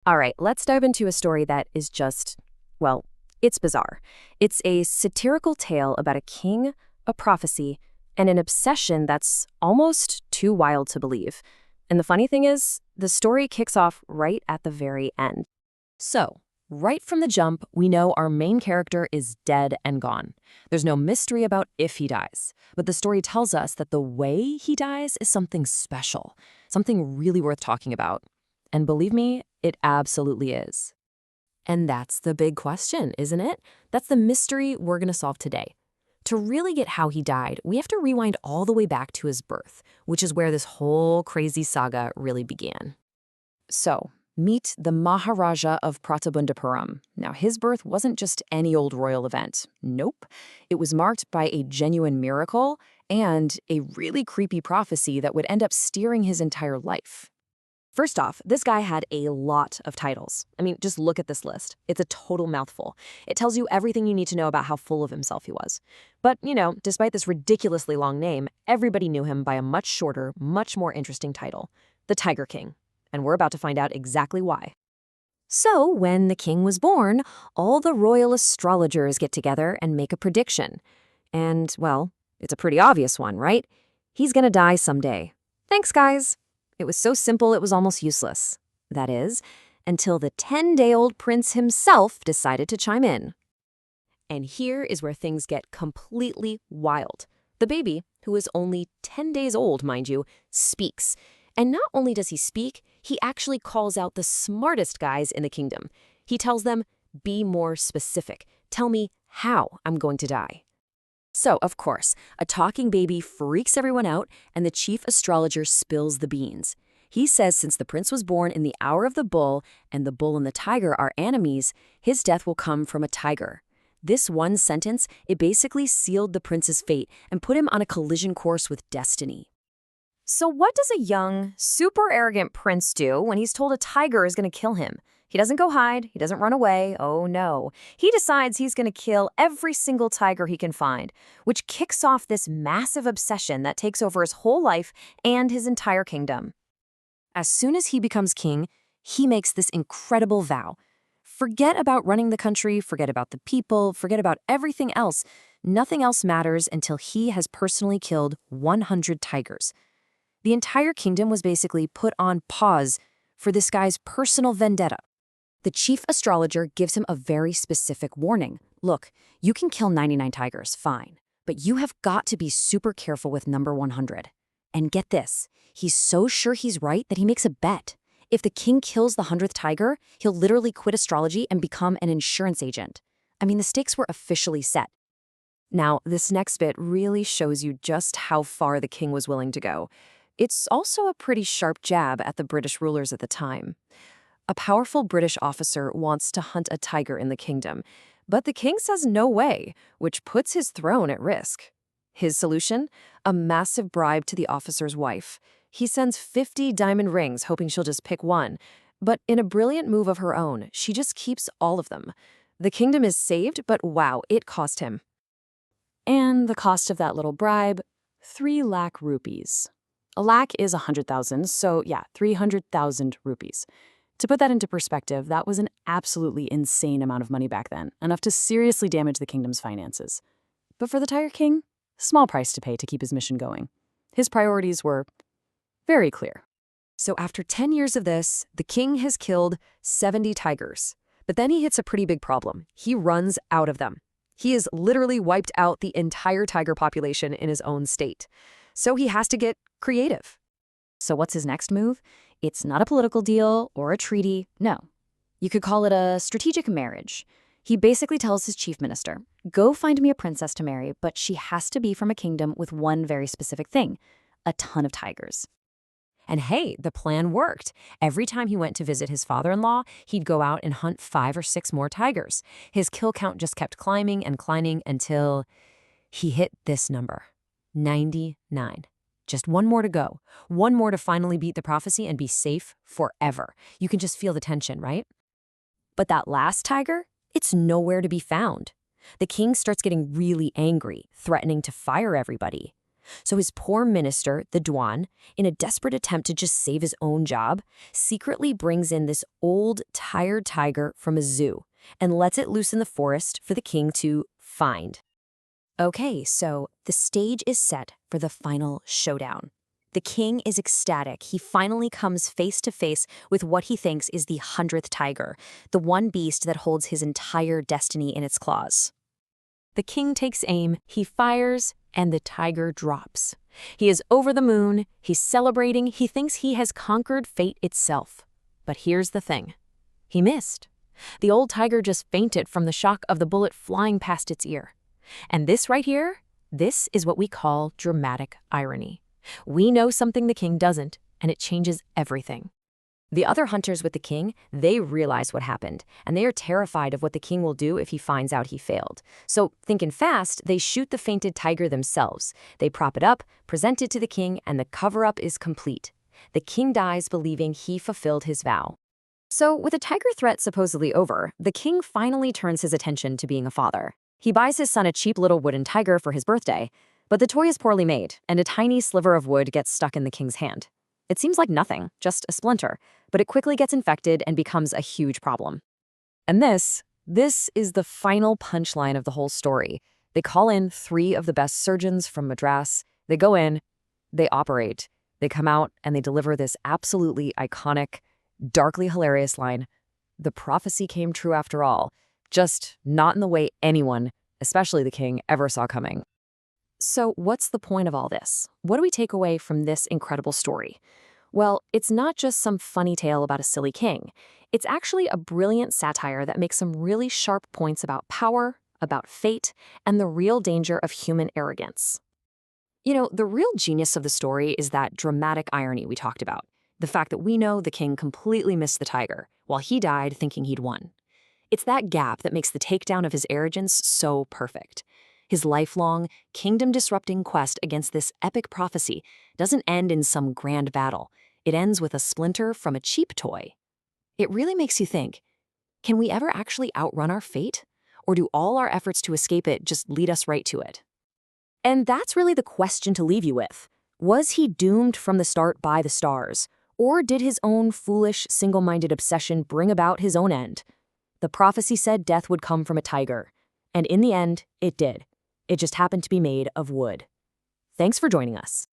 All right, let's dive into a story that is just, well, it's bizarre. It's a satirical tale about a king, a prophecy, and an obsession that's almost too wild to believe. And the funny thing is, the story kicks off right at the very end. So, right from the jump, we know our main character is dead and gone. There's no mystery about if he dies, but the story tells us that the way he dies is something special, something really worth talking about. And believe me, it absolutely is. And that's the big question, isn't it? That's the mystery we're going to solve today. To really get how he died, we have to rewind all the way back to his birth, which is where this whole crazy saga really began. So, meet the Maharaja of Pratabundapuram. Now, his birth wasn't just any old royal event. Nope. It was marked by a genuine miracle and a really creepy prophecy that would end up steering his entire life. First off, this guy had a lot of titles. I mean, just look at this list. It's a total mouthful. It tells you everything you need to know about how full of himself he was. But, despite this ridiculously long name, everybody knew him by a much shorter, much more interesting title, the Tiger King. And we're about to find out exactly why. So, when the king was born, all the royal astrologers get together and make a prediction. And, well, it's a pretty obvious one, right? He's gonna die someday. Thanks, guys. It was so simple it was almost useless. That is, until the 10-day-old prince himself decided to chime in. And here is where things get completely wild. The baby, who is only 10 days old, mind you, speaks. And not only does he speak, he actually calls out the smartest guys in the kingdom. He tells them, be more specific. Tell me how I'm going to die. So, of course, a talking baby freaks everyone out, and the chief astrologer spills the beans. He says since the prince was born in the hour of the bull, and the bull and the tiger are enemies, his death will come from a tiger. This one sentence, it basically sealed the prince's fate and put him on a collision course with destiny. So what does a young, super arrogant prince do when he's told a tiger is going to kill him? He doesn't go hide, he doesn't run away, oh no. He decides he's going to kill every single tiger he can find, which kicks off this massive obsession that takes over his whole life and his entire kingdom. As soon as he becomes king, he makes this incredible vow. Forget about running the country, forget about the people, forget about everything else. Nothing else matters until he has personally killed 100 tigers. The entire kingdom was basically put on pause for this guy's personal vendetta. The chief astrologer gives him a very specific warning. Look, you can kill 99 tigers, fine, but you have got to be super careful with number 100. And get this, he's so sure he's right that he makes a bet. If the king kills the 100th tiger, he'll literally quit astrology and become an insurance agent. I mean, the stakes were officially set. Now, this next bit really shows you just how far the king was willing to go. It's also a pretty sharp jab at the British rulers at the time. A powerful British officer wants to hunt a tiger in the kingdom, but the king says no way, which puts his throne at risk. His solution? A massive bribe to the officer's wife. He sends 50 diamond rings, hoping she'll just pick one. But in a brilliant move of her own, she just keeps all of them. The kingdom is saved, but wow, it cost him. And the cost of that little bribe? 3 lakh rupees. A lakh is 100,000, so yeah, 300,000 rupees. To put that into perspective, that was an absolutely insane amount of money back then, enough to seriously damage the kingdom's finances. But for the Tiger King, small price to pay to keep his mission going. His priorities were very clear. So after 10 years of this, the king has killed 70 tigers. But then he hits a pretty big problem. He runs out of them. He has literally wiped out the entire tiger population in his own state. So he has to get creative. So what's his next move? It's not a political deal or a treaty, no. You could call it a strategic marriage. He basically tells his chief minister, go find me a princess to marry, but she has to be from a kingdom with one very specific thing, a ton of tigers. And hey, the plan worked. Every time he went to visit his father-in-law, he'd go out and hunt 5 or 6 more tigers. His kill count just kept climbing and climbing until he hit this number, 99. Just one more to go. One more to finally beat the prophecy and be safe forever. You can just feel the tension, right? But that last tiger, it's nowhere to be found. The king starts getting really angry, threatening to fire everybody. So his poor minister, the Duan, in a desperate attempt to just save his own job, secretly brings in this old, tired tiger from a zoo and lets it loose in the forest for the king to find. Okay, so the stage is set for the final showdown. The king is ecstatic. He finally comes face to face with what he thinks is the 100th tiger, the one beast that holds his entire destiny in its claws. The king takes aim, he fires, and the tiger drops. He is over the moon, he's celebrating, he thinks he has conquered fate itself. But here's the thing. He missed. The old tiger just fainted from the shock of the bullet flying past its ear. And this right here, this is what we call dramatic irony. We know something the king doesn't, and it changes everything. The other hunters with the king, they realize what happened, and they are terrified of what the king will do if he finds out he failed. So, thinking fast, they shoot the fainted tiger themselves. They prop it up, present it to the king, and the cover-up is complete. The king dies believing he fulfilled his vow. So, with the tiger threat supposedly over, the king finally turns his attention to being a father. He buys his son a cheap little wooden tiger for his birthday, but the toy is poorly made, and a tiny sliver of wood gets stuck in the king's hand. It seems like nothing, just a splinter, but it quickly gets infected and becomes a huge problem. And this is the final punchline of the whole story. They call in 3 of the best surgeons from Madras. They go in, they operate, they come out, and they deliver this absolutely iconic, darkly hilarious line. The prophecy came true after all, just not in the way anyone, especially the king, ever saw coming. So what's the point of all this? What do we take away from this incredible story? Well, it's not just some funny tale about a silly king. It's actually a brilliant satire that makes some really sharp points about power, about fate, and the real danger of human arrogance. You know, the real genius of the story is that dramatic irony we talked about. The fact that we know the king completely missed the tiger, while he died thinking he'd won. It's that gap that makes the takedown of his arrogance so perfect. His lifelong, kingdom-disrupting quest against this epic prophecy doesn't end in some grand battle. It ends with a splinter from a cheap toy. It really makes you think, can we ever actually outrun our fate? Or do all our efforts to escape it just lead us right to it? And that's really the question to leave you with. Was he doomed from the start by the stars? Or did his own foolish, single-minded obsession bring about his own end? The prophecy said death would come from a tiger. And in the end, it did. It just happened to be made of wood. Thanks for joining us.